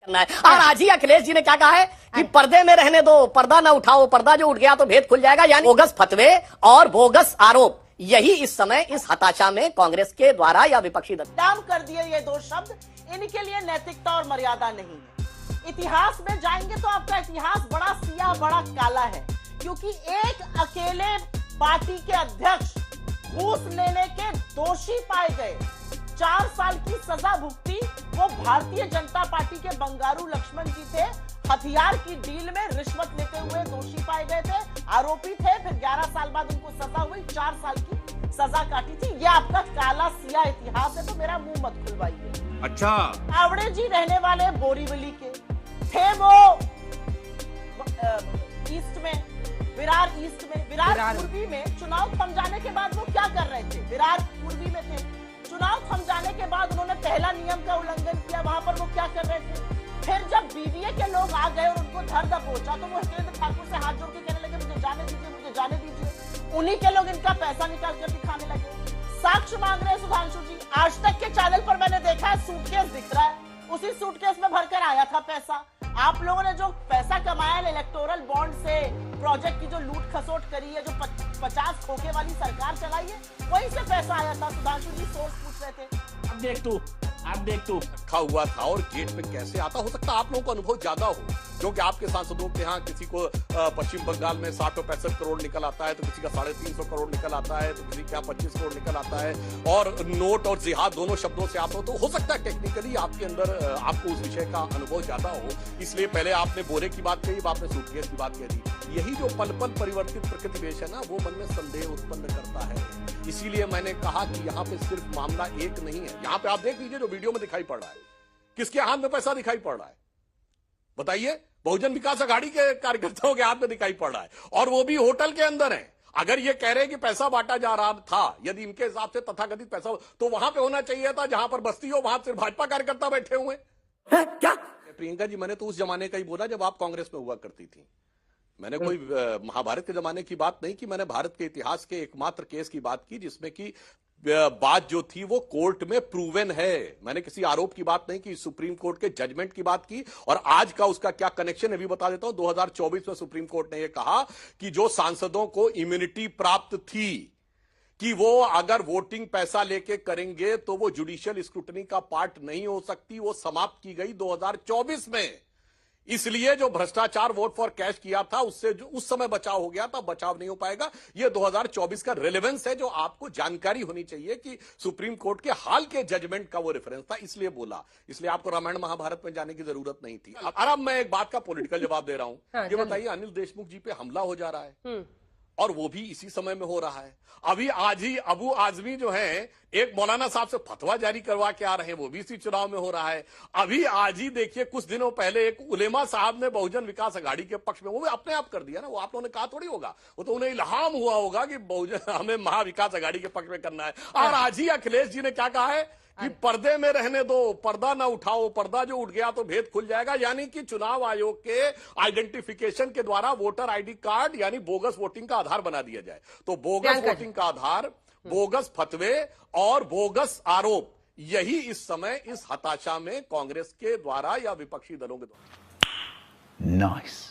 करना है। और आज ही अखिलेश जी ने क्या कहा है कि पर्दे में रहने दो, पर्दा ना उठाओ, पर्दा जो उठ गया तो भेद खुल जाएगा। यानी बोगस फतवे और बोगस आरोप, यही इस समय इस हताशा में कांग्रेस के द्वारा या विपक्षी दल नाम कर दिए ये दो शब्द, इनके लिए नैतिकता और मर्यादा नहीं है। इतिहास में जाएंगे तो आपका इतिहास बड़ा सिया बड़ा काला है, क्योंकि एक अकेले पार्टी के अध्यक्ष घूस लेने के दोषी पाए गए, 4 साल की सजा भुगती। वो भारतीय जनता पार्टी के बंगारू लक्ष्मण जी थे, हथियार की डील में रिश्वत लेते हुए दोषी पाए गए थे, आरोपी थे। फिर 11 साल बाद उनको सजा हुई, 4 साल की सजा काटी थी। ये आपका काला सिया इतिहास है, तो मेरा मुंह मत खुलवाइए। अच्छा, आवड़े जी रहने वाले बोरीवली के थे, वो ईस्ट में, विरार ईस्ट में, विरार पूर्वी में चुनाव थम जाने के बाद वो क्या कर रहे थे? विरार पूर्वी में थे, चुनाव थम जाने के बाद उन्होंने पहला नियम का उल्लंघन किया, वहां पर वो क्या कर रहे थे? फिर जब बीडीए के लोग आ गए और उनको धर दबोचा, तो वो हितेंद्र ठाकुर से हाथ जोड़ के कहने लगे मुझे जाने दीजिए, मुझे जाने दीजिए। उन्हीं के लोग इनका पैसा निकाल कर दिखाने लगे। साक्ष्य मांग रहे हैं सुधांशु जी। आज तक के चैनल पर मैंने देखा है सूटकेस दिख रहा है, उसी सूटकेस में भरकर आया था पैसा। आप लोगों ने जो पैसा कमाया इलेक्टोरल बॉन्ड से, प्रोजेक्ट की जो लूट खसोट करी है, जो 50 खोखे वाली सरकार चलाई है, वहीं से पैसा आया था। सुधांशु जी सोर्स पूछ रहे थे। अब देख तू रखा हुआ था और गेट पे कैसे आता। हो सकता है आप लोगों को अनुभव ज्यादा हो, क्योंकि आपके सांसदों के यहाँ किसी को पश्चिम बंगाल में 60 और 65 करोड़ निकल आता है, तो किसी का 350 करोड़ निकल आता है, तो किसी का 25 करोड़ निकल आता है। और नोट और जिहाद दोनों शब्दों से आप तो हो सकता है टेक्निकली आपके अंदर आपको उस विषय का अनुभव ज्यादा हो, इसलिए पहले आपने बोरे की बात कही, आपने सूटकेस की बात कह दी। यही जो पल पल परिवर्तित प्रकृति वेश है ना, वो मन में संदेह उत्पन्न करता है। इसीलिए मैंने कहा कि यहाँ पे सिर्फ मामला एक नहीं है। यहाँ पे आप देख लीजिए जो वीडियो में दिखाई पड़ रहा है, किसके हाथ में पैसा दिखाई पड़ रहा है बताइए? बहुजन विकास अघाड़ी के कार्यकर्ताओं के हाथ में दिखाई पड़ रहा है, और वो भी होटल के अंदर है। अगर ये कह रहे हैं कि पैसा बांटा जा रहा था, यदि इनके हिसाब से तथाकथित पैसा, तो वहां पे होना चाहिए था जहां पर बस्ती हो, वहां सिर्फ भाजपा कार्यकर्ता बैठे हुए हैं। क्या प्रियंका जी, मैंने तो उस जमाने का ही बोला जब आप कांग्रेस में हुआ करती थी। मैंने कोई महाभारत के जमाने की बात नहीं की, मैंने भारत के इतिहास के एकमात्र केस की बात की जिसमें कि बात जो थी वो कोर्ट में प्रूवन है। मैंने किसी आरोप की बात नहीं की, सुप्रीम कोर्ट के जजमेंट की बात की। और आज का उसका क्या कनेक्शन है भी बता देता हूं। 2024 में सुप्रीम कोर्ट ने यह कहा कि जो सांसदों को इम्यूनिटी प्राप्त थी कि वो अगर वोटिंग पैसा लेके करेंगे तो वो जुडिशियल स्क्रूटनी का पार्ट नहीं हो सकती, वो समाप्त की गई 2024 में। इसलिए जो भ्रष्टाचार वोट फॉर कैश किया था उससे जो उस समय बचाव हो गया था, बचाव नहीं हो पाएगा। ये 2024 का रेलेवेंस है जो आपको जानकारी होनी चाहिए कि सुप्रीम कोर्ट के हाल के जजमेंट का वो रेफरेंस था, इसलिए बोला। इसलिए आपको रामायण महाभारत में जाने की जरूरत नहीं थी। अब मैं एक बात का पॉलिटिकल जवाब दे रहा हूं। ये बताइए, अनिल देशमुख जी पे हमला हो जा रहा है और वो भी इसी समय में हो रहा है। अभी आज ही अबू आजमी जो है एक मौलाना साहब से फतवा जारी करवा के आ रहे हैं, वो भी इसी चुनाव में हो रहा है। अभी आज ही देखिए, कुछ दिनों पहले एक उलेमा साहब ने बहुजन विकास अघाड़ी के पक्ष में, वो भी अपने आप कर दिया ना, वो आप लोगों ने कहा थोड़ी होगा, वो तो उन्हें इल्हाम हुआ होगा कि बहुजन हमें महाविकास अघाड़ी के पक्ष में करना है। और आज ही अखिलेश जी ने क्या कहा है कि पर्दे में रहने दो, पर्दा ना उठाओ, पर्दा जो उठ गया तो भेद खुल जाएगा। यानी कि चुनाव आयोग के आइडेंटिफिकेशन के द्वारा वोटर आईडी कार्ड यानी बोगस वोटिंग का आधार बना दिया जाए। तो बोगस वोटिंग का आधार, बोगस फतवे और बोगस आरोप, यही इस समय इस हताशा में कांग्रेस के द्वारा या विपक्षी दलों के द्वारा। नाइस।